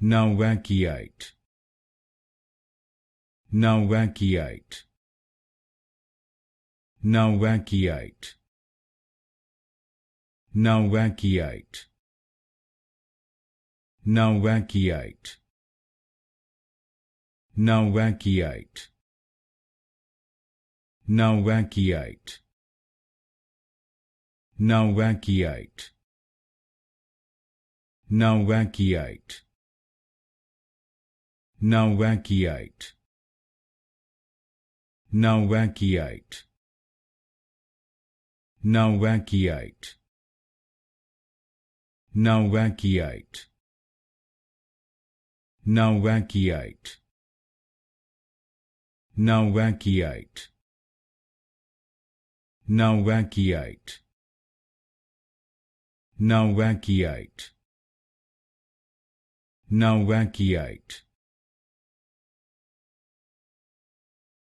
Nowackiite, Nowackiite, Nowackiite, Nowackiite, Nowackiite, Nowackiite, Nowackiite, Nowackiite, Nowackiite, Nowackiite, Nowackiite, Nowackiite, Nowackiite, Nowackiite, Nowackiite, Nowackiite, Nowackiite, Nowackiite,